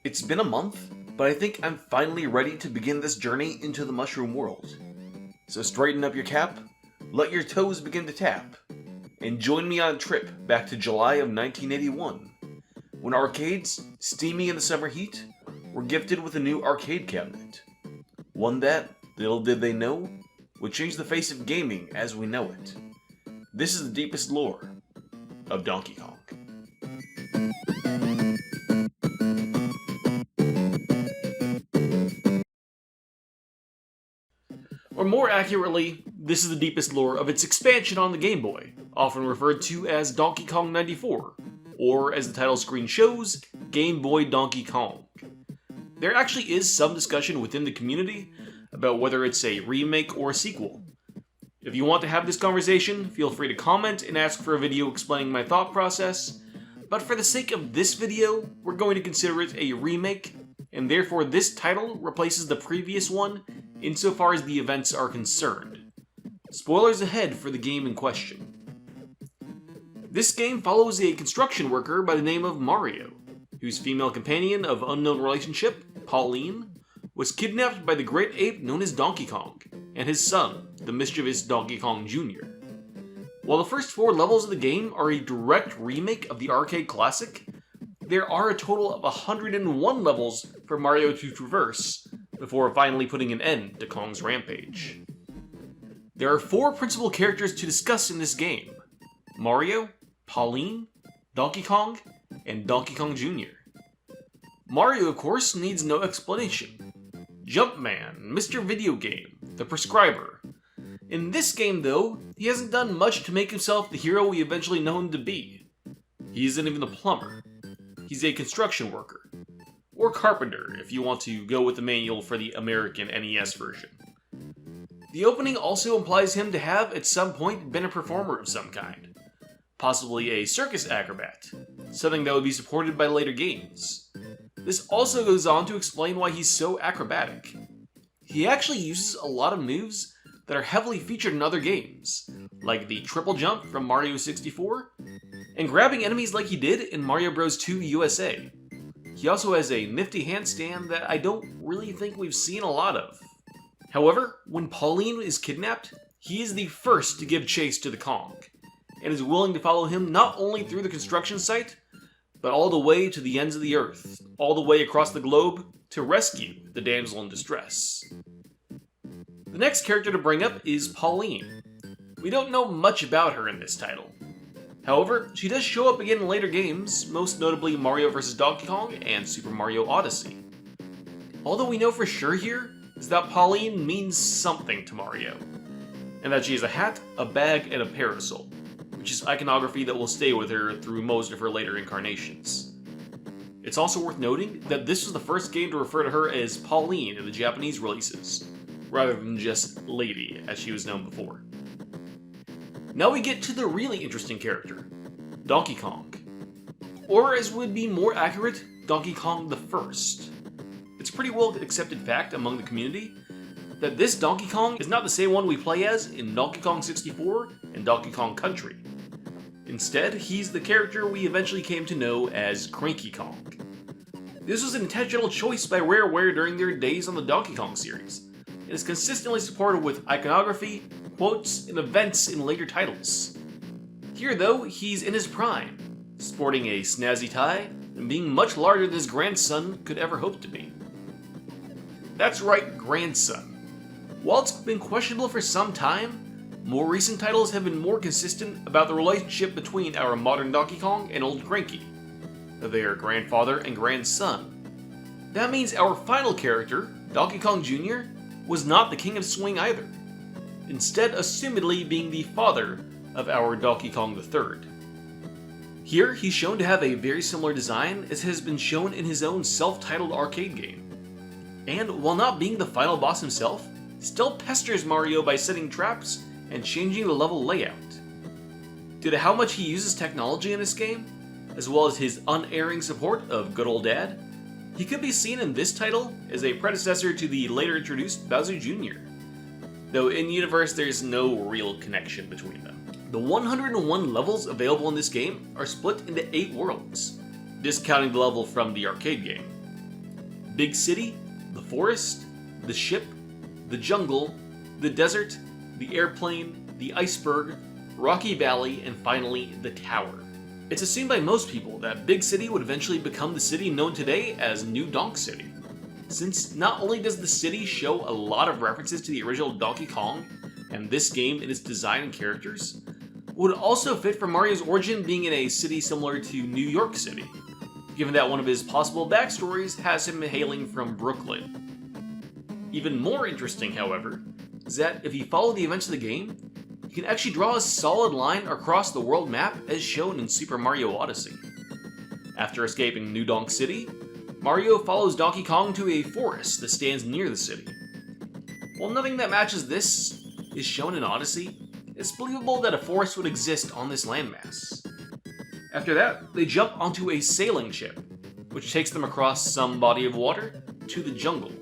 It's been a month, but I think I'm finally ready to begin this journey into the mushroom world. So straighten up your cap, let your toes begin to tap, and join me on a trip back to July of 1981, when arcades, steaming in the summer heat, were gifted with a new arcade cabinet. One that, little did they know, would change the face of gaming as we know it. This is the deepest lore of Donkey Kong. Or more accurately, this is the deepest lore of its expansion on the Game Boy, often referred to as Donkey Kong 94, or as the title screen shows, Game Boy Donkey Kong. There actually is some discussion within the community about whether it's a remake or a sequel. If you want to have this conversation, feel free to comment and ask for a video explaining my thought process, but for the sake of this video, we're going to consider it a remake, and therefore this title replaces the previous one insofar as the events are concerned. Spoilers ahead for the game in question. This game follows a construction worker by the name of Mario, whose female companion of unknown relationship, Pauline, was kidnapped by the great ape known as Donkey Kong, and his son, the mischievous Donkey Kong Jr. While the first 4 levels of the game are a direct remake of the arcade classic, there are a total of 101 levels for Mario to traverse before finally putting an end to Kong's rampage. There are 4 principal characters to discuss in this game: Mario, Pauline, Donkey Kong, and Donkey Kong Jr. Mario, of course, needs no explanation. Jumpman, Mr. Video Game, the Prescriber. In this game, though, he hasn't done much to make himself the hero we eventually know him to be. He isn't even a plumber. He's a construction worker. Or carpenter, if you want to go with the manual for the American NES version. The opening also implies him to have, at some point, been a performer of some kind. Possibly a circus acrobat, something that would be supported by later games. This also goes on to explain why he's so acrobatic. He actually uses a lot of moves that are heavily featured in other games, like the triple jump from Mario 64, and grabbing enemies like he did in Mario Bros. 2 USA. He also has a nifty handstand that I don't really think we've seen a lot of. However, when Pauline is kidnapped, he is the first to give chase to the Kong, and is willing to follow him not only through the construction site, but all the way to the ends of the earth, all the way across the globe, to rescue the damsel in distress. The next character to bring up is Pauline. We don't know much about her in this title. However, she does show up again in later games, most notably Mario vs. Donkey Kong and Super Mario Odyssey. All that we know for sure here is that Pauline means something to Mario, and that she has a hat, a bag, and a parasol, which is iconography that will stay with her through most of her later incarnations. It's also worth noting that this was the first game to refer to her as Pauline in the Japanese releases, rather than just Lady, as she was known before. Now we get to the really interesting character, Donkey Kong. Or as would be more accurate, Donkey Kong the First. It's a pretty well accepted fact among the community that this Donkey Kong is not the same one we play as in Donkey Kong 64 and Donkey Kong Country. Instead, he's the character we eventually came to know as Cranky Kong. This was an intentional choice by Rareware during their days on the Donkey Kong series, and is consistently supported with iconography, quotes, and events in later titles. Here, though, he's in his prime, sporting a snazzy tie, and being much larger than his grandson could ever hope to be. That's right, grandson. While it's been questionable for some time, more recent titles have been more consistent about the relationship between our modern Donkey Kong and old Cranky. They are grandfather and grandson. That means our final character, Donkey Kong Jr., was not the king of swing either, instead assumedly being the father of our Donkey Kong III. Here, he's shown to have a very similar design as has been shown in his own self-titled arcade game. And while not being the final boss himself, still pesters Mario by setting traps and changing the level layout. Due to how much he uses technology in this game, as well as his unerring support of good old dad, he could be seen in this title as a predecessor to the later introduced Bowser Jr., though in-universe there's no real connection between them. The 101 levels available in this game are split into 8 worlds, discounting the level from the arcade game. big city, the forest, the ship, the jungle, the desert, the airplane, the iceberg, Rocky Valley, and finally, the tower. It's assumed by most people that Big City would eventually become the city known today as New Donk City, since not only does the city show a lot of references to the original Donkey Kong and this game in its design and characters, it would also fit for Mario's origin being in a city similar to New York City, given that one of his possible backstories has him hailing from Brooklyn. Even more interesting, however, is that if you follow the events of the game, you can actually draw a solid line across the world map as shown in Super Mario Odyssey. After escaping New Donk City, Mario follows Donkey Kong to a forest that stands near the city. While nothing that matches this is shown in Odyssey, it's believable that a forest would exist on this landmass. After that, they jump onto a sailing ship, which takes them across some body of water to the jungle.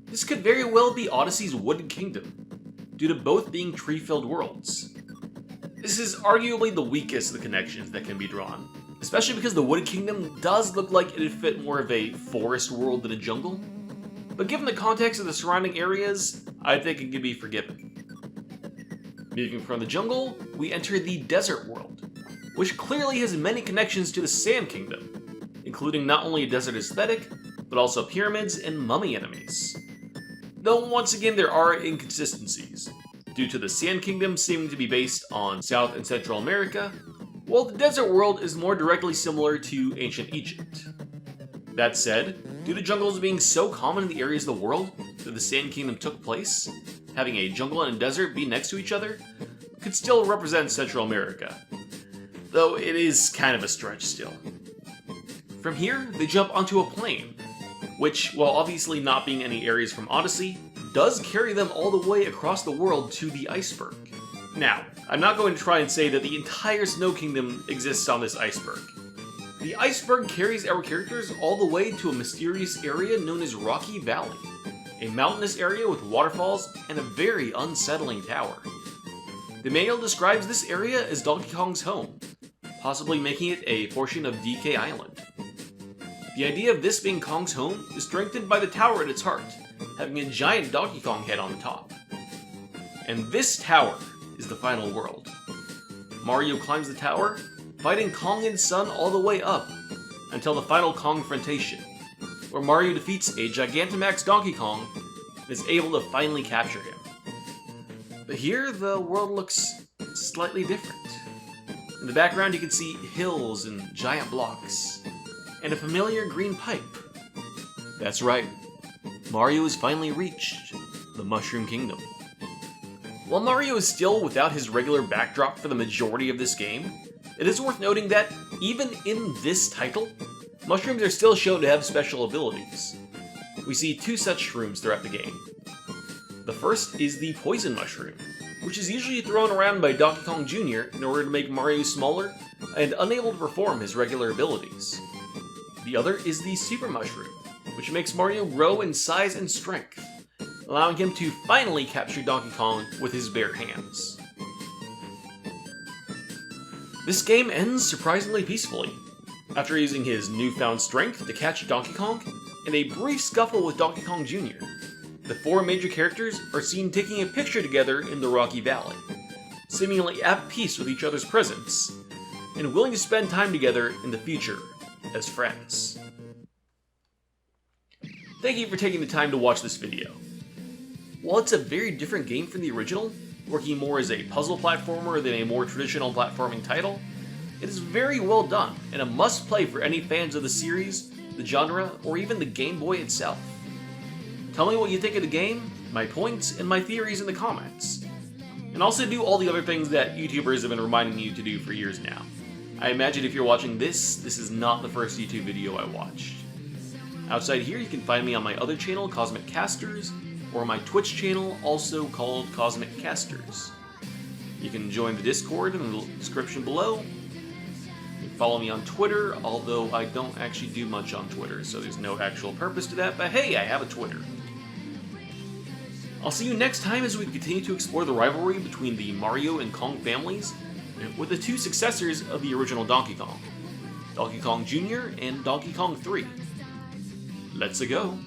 This could very well be Odyssey's Wooded Kingdom, due to both being tree-filled worlds. This is arguably the weakest of the connections that can be drawn, especially because the Wooded Kingdom does look like it'd fit more of a forest world than a jungle, but given the context of the surrounding areas, I think it could be forgiven. Moving from the jungle, we enter the desert world, which clearly has many connections to the Sand Kingdom, including not only a desert aesthetic, but also pyramids and mummy enemies. Though once again there are inconsistencies, due to the Sand Kingdom seeming to be based on South and Central America, while the desert world is more directly similar to ancient Egypt. That said, due to jungles being so common in the areas of the world that the Sand Kingdom took place, having a jungle and a desert be next to each other could still represent Central America, though it is kind of a stretch still. From here, they jump onto a plane, which, while obviously not being any areas from Odyssey, does carry them all the way across the world to the iceberg. Now, I'm not going to try and say that the entire Snow Kingdom exists on this iceberg. The iceberg carries our characters all the way to a mysterious area known as Rocky Valley, a mountainous area with waterfalls and a very unsettling tower. The manual describes this area as Donkey Kong's home, possibly making it a portion of DK Island. The idea of this being Kong's home is strengthened by the tower at its heart, having a giant Donkey Kong head on the top. And this tower is the final world. Mario climbs the tower, fighting Kong and Sun all the way up, until the final Kongfrontation, where Mario defeats a Gigantamax Donkey Kong and is able to finally capture him. But here, the world looks slightly different. In the background you can see hills and giant blocks, and a familiar green pipe. That's right, Mario has finally reached the Mushroom Kingdom. While Mario is still without his regular backdrop for the majority of this game, it is worth noting that even in this title, mushrooms are still shown to have special abilities. We see two such shrooms throughout the game. The first is the Poison Mushroom, which is usually thrown around by Donkey Kong Jr. in order to make Mario smaller and unable to perform his regular abilities. The other is the Super Mushroom, which makes Mario grow in size and strength, allowing him to finally capture Donkey Kong with his bare hands. This game ends surprisingly peacefully, after using his newfound strength to catch Donkey Kong in a brief scuffle with Donkey Kong Jr. The four major characters are seen taking a picture together in the Rocky Valley, seemingly at peace with each other's presence, and willing to spend time together in the future as friends. Thank you for taking the time to watch this video. While it's a very different game from the original, working more as a puzzle platformer than a more traditional platforming title, it is very well done and a must-play for any fans of the series, the genre, or even the Game Boy itself. Tell me what you think of the game, my points, and my theories in the comments. And also do all the other things that YouTubers have been reminding you to do for years now. I imagine if you're watching this is not the first YouTube video I watched. Outside here, you can find me on my other channel, Cosmic Casters, or my Twitch channel, also called Cosmic Casters. You can join the Discord in the description below. You can follow me on Twitter, although I don't actually do much on Twitter, so there's no actual purpose to that, but hey, I have a Twitter. I'll see you next time as we continue to explore the rivalry between the Mario and Kong families, with the two successors of the original Donkey Kong, Donkey Kong Jr. and Donkey Kong 3. Let's-a go.